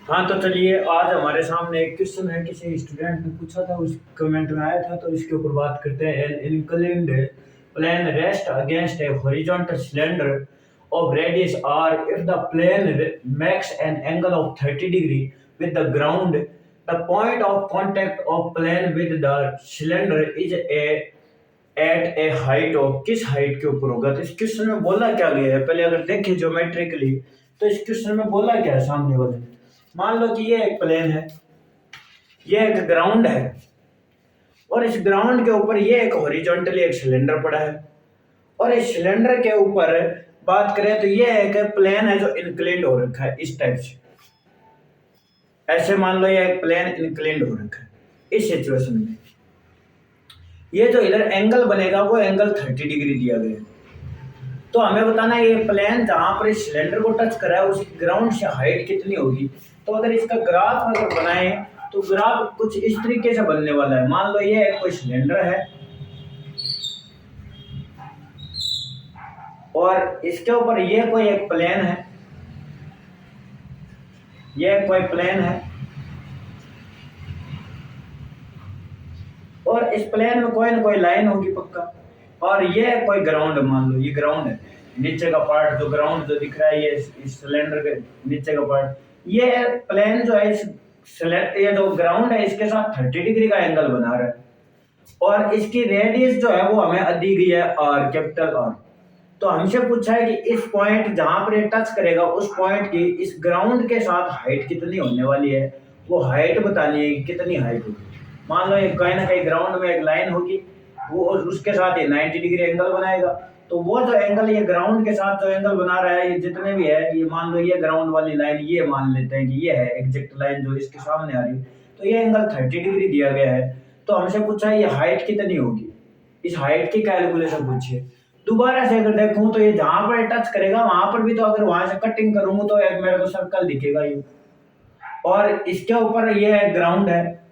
हाँ, तो चलिए आज हमारे सामने एक क्वेश्चन है, किसी स्टूडेंट ने पूछा था, उस कमेंट में आया था, तो इसके ऊपर बात करते हैं। An inclined plane rest against a horizontal cylinder of radius r. If the plane makes an angle of 30 degree with the ground, the point of contact of plane with the cylinder is a at a height of, किस height के ऊपर होगा। तो इस question में बोला क्या गया है, पहले अगर देखें ज्योमेट्रिकली, तो इस क्वेश्चन में बोला क्या है सामने वाले ने। मान लो कि ये एक प्लेन है, ये एक ग्राउंड है, और इस ग्राउंड के ऊपर ये एक हॉरिजॉन्टली एक सिलेंडर पड़ा है, और इस सिलेंडर के ऊपर बात करें तो ये एक प्लेन है जो इंक्लिन्ड हो रखा है इस टाइप से। ऐसे मान लो ये एक प्लेन इंक्लिन्ड हो रखा है। इस सिचुएशन में ये जो इधर एंगल बनेगा वो एंगल 30 डिग्री दिया गया है। तो हमें बताना है ये प्लेन जहां पर इस सिलेंडर को टच कर रहा है उसकी ग्राउंड से हाइट कितनी होगी। तो अगर इसका ग्राफ अगर बनाए तो ग्राफ कुछ इस तरीके से बनने वाला है। मान लो ये कोई सिलेंडर है और इसके ऊपर ये कोई एक प्लेन है, ये कोई प्लेन है, और इस प्लेन में कोई ना कोई लाइन होगी पक्का, और ये कोई ग्राउंड, मान लो ये ग्राउंड है, नीचे का पार्ट जो ग्राउंड जो दिख रहा है ये इस सिलेंडर के नीचे का पार्ट, ये प्लेन जो है इस ये जो ग्राउंड है इसके साथ 30 डिग्री का एंगल बना रहा है, और इसकी रेडियस जो है वो हमें दी गई है आर, कैपिटल आर। तो हमसे पूछा है कि इस पॉइंट जहां पर ये टच करेगा उस पॉइंट की इस ग्राउंड के साथ हाइट कितनी होने वाली है, वो हाइट बतानी है, कितनी हाइट होगी। मान लो ये कहीं ना कहीं ग्राउंड में एक लाइन होगी, वो उसके साथ ये 90 डिग्री एंगल बनाएगा। तो वो जो एंगल ये ग्राउंड के साथ जो एंगल बना रहा है, ये जितने भी है, ये मान लो ये ग्राउंड वाली लाइन, ये मान लेते हैं कि ये है एग्जैक्ट लाइन जो इसके सामने आ रही है, तो ये एंगल 30 डिग्री दिया गया है। तो हमसे पूछा है ये हाइट कितनी होगी, इस हाइट की कैलकुलेशन पूछिए। दोबारा से अगर देखूं तो ये जहां पर टच करेगा वहां पर भी, तो अगर वहां से कटिंग करूंगा तो एक मेरे को सर्कल दिखेगा ये, और इसके ऊपर ये ग्राउंड है,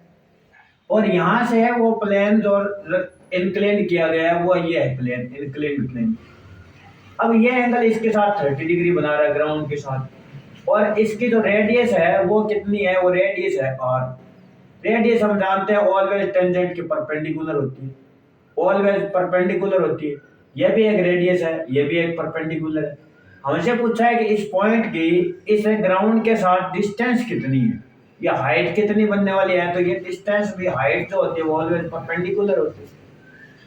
और यहां से है वो प्लेन जो इंक्लाइन किया गया है वो ये है प्लेन, इंक्लाइंड प्लेन। अब ये एंगल इसके साथ 30 डिग्री बना रहा है ग्राउंड के साथ, और इसकी जो रेडियस है वो कितनी है, वो रेडियस है आर। रेडियस हम जानते हैं ऑलवेज टेंजेंट के परपेंडिकुलर होती है, ऑलवेज परपेंडिकुलर होती है। ये भी एक रेडियस है, ये भी एक परपेंडिकुलर है। हमसे पूछा है कि इस पॉइंट की इस ग्राउंड के साथ डिस्टेंस कितनी है, या हाइट कितनी बनने वाली है। तो ये डिस्टेंस भी, हाइट जो होती है वो ऑलवेज परपेंडिकुलर होती है।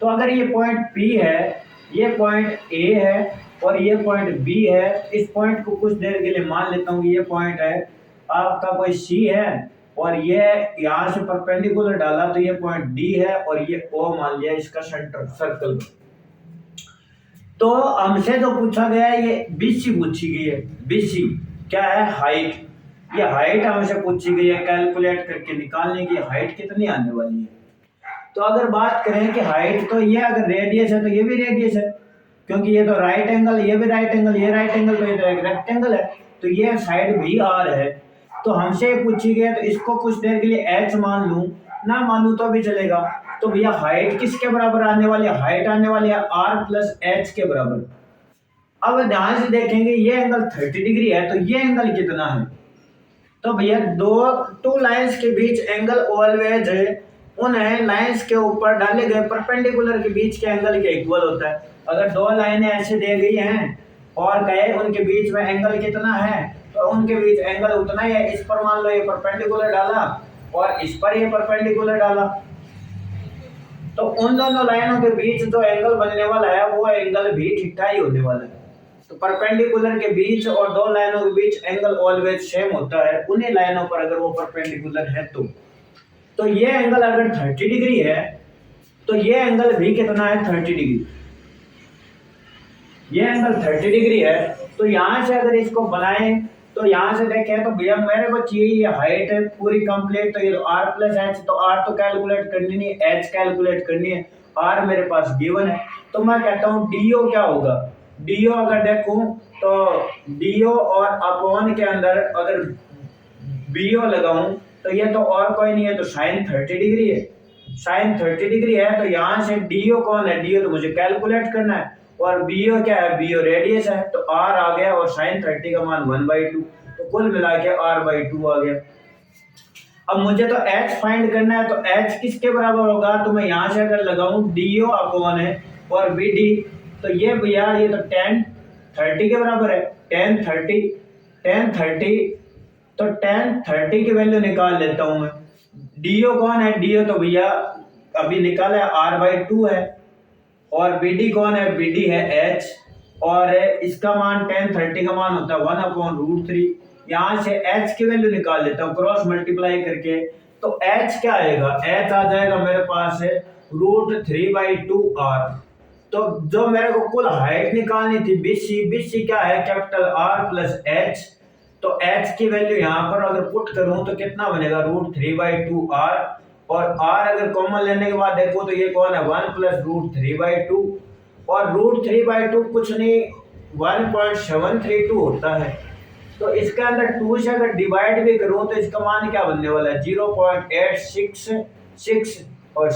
तो अगर ये पॉइंट P है, ये पॉइंट A है, और ये पॉइंट B है, इस पॉइंट को कुछ देर के लिए मान लेता हूँ ये पॉइंट है आपका कोई C है, और ये यहाँ से परपेंडिकुलर डाला तो ये पॉइंट D है, और ये O मान लिया इसका सेंटर सर्कल। तो हमसे जो पूछा गया है ये BC पूछी गई है। BC क्या है, हाइट। ये हाइट हमसे पूछी गई है, कैलकुलेट करके निकालने की हाइट कितनी आने वाली है। तो अगर बात करें कि हाइट, तो ये अगर रेडियस है तो ये भी रेडियस है, क्योंकि ये तो राइट एंगल, ये भी राइट एंगल, ये राइट एंगल, तो ये तो एक रेक्टेंगल है, तो ये साइड भी आर है। तो हमसे पूछी गई तो इसको कुछ देर के लिए एच मान लूं, ना मानूं तो भी चलेगा। तो भैया हाइट किसके बराबर आने वाली है, हाइट आने वाली है आर प्लस एच के बराबर। अब ध्यान से देखेंगे ये एंगल 30 डिग्री है, तो ये एंगल कितना है। तो भैया टू लाइंस के बीच एंगल ऑलवेज उन लाइंस के ऊपर डाले गए परपेंडिकुलर के बीच के एंगल के इक्वल होता है। अगर दो लाइनें ऐसे दे गई हैं और कहे उनके बीच में एंगल कितना है, तो उनके बीच एंगल उतना ही है। इस पर मान लो ये परपेंडिकुलर डाला और इस पर ये परपेंडिकुलर डाला, तो उन दोनों लाइनों के बीच जो एंगल बनने वाला है वो एंगल भी ठीठा ही होने वाला है। तो परपेंडिकुलर के बीच और दो लाइनों के बीच एंगल ऑलवेज सेम होता है उन्हीं लाइनों पर अगर वो परपेंडिकुलर है। तो ये एंगल अगर 30 डिग्री है तो ये एंगल भी कितना है, 30 डिग्री। ये एंगल 30 डिग्री है। तो यहां से अगर इसको बनाएं तो यहां से देखें तो भैया मेरे को चाहिए ये हाइट है पूरी कंप्लीट, तो ये आर प्लस एच, तो आर तो कैलकुलेट करनी नहीं, एच कैलकुलेट करनी है। आर मेरे पास गिवन है, तो मैं कहता हूँ डीओ क्या होगा। डीओ अगर देखूं तो डीओ और अपॉन के अंदर अगर बीओ लगाऊं तो ये तो और कोई नहीं है, तो साइन 30 डिग्री है। साइन 30 डिग्री है, तो यहां से डीओ कौन है, डीओ तो मुझे कैलकुलेट करना है, और बीओ क्या है, बीओ रेडियस है। तो आर आ गया और साइन 30 का मान 1/2। तो तो कुल मिला के r/2 आ गया। अब मुझे तो h फाइंड करना है, तो h किसके बराबर होगा, तो मैं यहाँ से अगर लगाऊं DO अपॉन है और BD, तो ये भैया ये तो tan 30 के बराबर है। tan 30 तो tan 30 की वैल्यू निकाल लेता हूं मैं। DO कौन है, DO तो भैया अभी निकाला है r/2 है, और BD कौन है, BD है h, और इसका मान tan 30 का मान होता है 1/√3। यहाँ से h की वैल्यू निकाल लेता हूँ क्रॉस मल्टीप्लाई करके, तो h क्या आएगा, h आ जाएगा मेरे पास है √3/2r। तो जो मेरे को कुल हाइट निकालनी थी BC क्या है, कैपिटल R प्लस h, तो h की वैल्यू यहाँ पर अगर पुट करूं तो कितना बनेगा, √3/2r, और r अगर कॉमन लेने के बाद देखो तो ये कौन है 1 प्लस √3/2, और √3/2 कुछ नहीं 1.732 होता है। तो इसके अंदर 2 से अगर डिवाइड भी करूं तो इसका मान क्या बनने वाला है, 0.866 और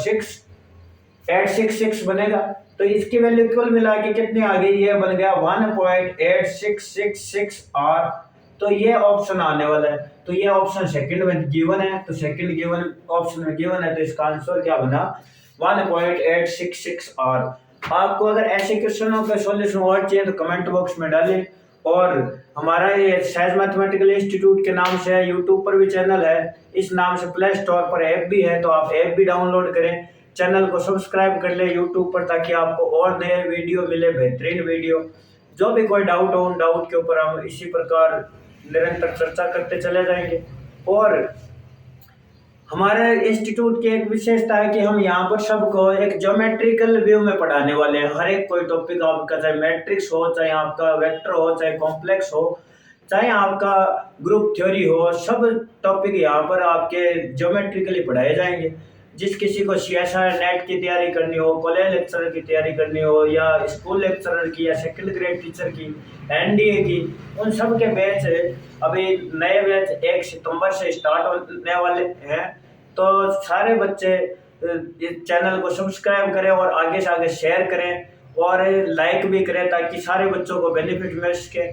866 बनेगा। तो इसकी वैल्यू कुल मिला के कितनी आ गई, ये बन गया 1.8666r। तो ये ऑप्शन आने वाला है, तो ये ऑप्शन सेकंड में गिवन है, तो सेकंड गिवन ऑप्शन में गिवन है, तो इसका आंसर क्या बना 1.866r। आपको अगर ऐसे क्वेश्चनों का सॉल्यूशन और चाहिए तो कमेंट बॉक्स में डालें, और हमारा ये सहज मैथमेटिकल इंस्टीट्यूट के नाम से यूट्यूब पर भी चैनल है, इस नाम से प्ले स्टोर पर ऐप भी है, तो आप ऐप भी डाउनलोड करें, चैनल को सब्सक्राइब कर ले यूट्यूब पर, ताकि आपको और नए वीडियो मिले, बेहतरीन वीडियो। जो भी कोई डाउट हो उन डाउट के ऊपर हम इसी प्रकार निरंतर चर्चा करते चले जाएंगे। और हमारे इंस्टीट्यूट की एक विशेषता है कि हम यहाँ पर सबको एक ज्योमेट्रिकल व्यू में पढ़ाने वाले हैं। हर एक कोई टॉपिक आपका, चाहे मैट्रिक्स हो, चाहे आपका वेक्टर हो, चाहे कॉम्प्लेक्स हो, चाहे आपका ग्रुप थ्योरी हो, सब टॉपिक यहाँ पर आपके ज्योमेट्रिकली पढ़ाए जाएंगे। जिस किसी को CSIR नेट की तैयारी करनी हो, कॉलेज लेक्चरर की तैयारी करनी हो, या स्कूल लेक्चरर की, या सेकंड ग्रेड टीचर की, NDA की, उन सब के बैच अभी नए बैच 1 सितंबर से स्टार्ट होने वाले हैं। तो सारे बच्चे इस चैनल को सब्सक्राइब करें और आगे से आगे शेयर करें और लाइक भी करें, ताकि सारे बच्चों को बेनिफिट मिल सके।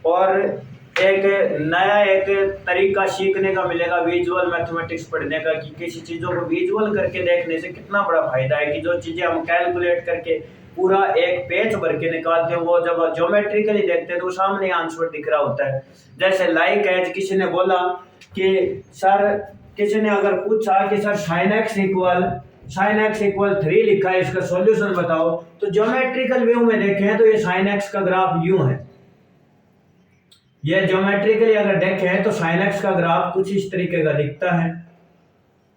और एक नया एक तरीका सीखने का मिलेगा विजुअल मैथमेटिक्स पढ़ने का, कि किसी चीज़ों को विजुअल करके देखने से कितना बड़ा फायदा है, कि जो चीज़ें हम कैलकुलेट करके पूरा एक पेज भर के निकालते हैं, वो जब ज्योमेट्रिकली देखते हैं तो सामने आंसर दिख रहा होता है। जैसे लाइक है, किसी ने बोला कि सर, किसी ने अगर पूछा कि सर sin x इक्वल 3 लिखा है, इसका सॉल्यूशन बताओ, तो ज्योमेट्रिकल व्यू में देखें तो ये sin x का ग्राफ यूं है। ये ज्योमेट्रिकली अगर देखें तो sin x का ग्राफ कुछ इस तरीके का दिखता है,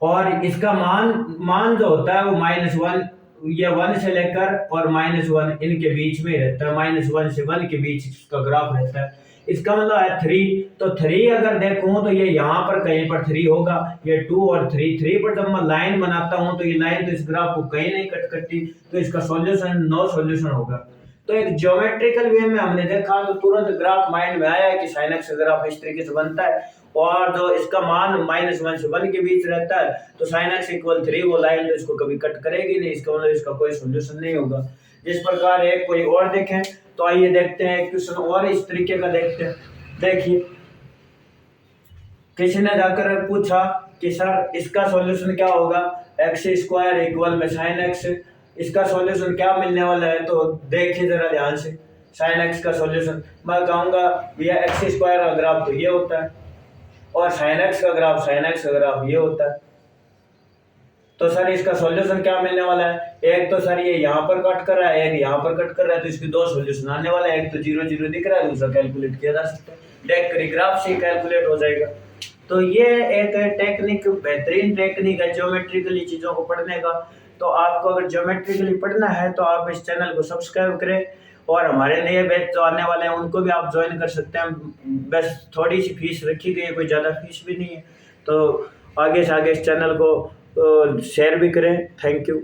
और इसका मान जो होता है वो -1, ये 1 से लेकर और -1 इनके बीच में रहता है, -1 से 1 के बीच इसका ग्राफ रहता है। इसका मतलब है 3, तो 3 अगर देखूं तो ये यहाँ पर कहीं पर 3 होगा, ये 2 और 3 पर जब मैं लाइन बनाता हूं तो ये लाइन तो इस ग्राफ को कहीं नहीं कट करती, तो इसका सॉल्यूशन नो सॉल्यूशन होगा। तो एक ज्योमेट्रिकल वे में हमने देखा तो तुरंत ग्राफ माइंड में आया कि sin x ग्राफ इस तरीके से बनता है, और जो इसका मान -1 से 1 के बीच रहता है, तो sin x इक्वल 3 वो लाइन जो इसको कभी कट करेगी नहीं, इसका मतलब इसका कोई सॉल्यूशन नहीं होगा। जिस प्रकार एक कोई और देखें, तो आइए देखते हैं क्वेश्चन और इस तरीके का देखते हैं। देखिए, किसी ने जाकर पूछा कि सर इसका सॉल्यूशन क्या होगा, x² इक्वल में sin x, इसका सॉल्यूशन क्या मिलने वाला है, तो देखिए जरा ध्यान से। sin x का सॉल्यूशन मैं कहूँगा भैया x² का ग्राफ तो ये होता है, और sin x का ग्राफ ये होता है। तो सर इसका सॉल्यूशन क्या मिलने वाला है, एक तो सर ये यहाँ पर कट कर रहा है, एक यहाँ पर कट कर रहा है, तो इसके दो सॉल्यूशन आने वाला है, एक तो 0 0 दिख रहा है, दूसरा कैलकुलेट किया जा सकता है, देख कर ग्राफ से कैलकुलेट हो जाएगा। तो ये एक टेक्निक, बेहतरीन टेक्निक है ज्योमेट्रिकली चीज़ों को पढ़ने का। तो आपको अगर ज्योमेट्रिकली पढ़ना है तो आप इस चैनल को सब्सक्राइब करें, और हमारे नए बैच जो आने वाले हैं उनको भी आप ज्वाइन कर सकते हैं। बस थोड़ी सी फीस रखी गई है, कोई ज़्यादा फीस भी नहीं है। तो आगे से आगे इस चैनल को शेयर भी करें। Thank you.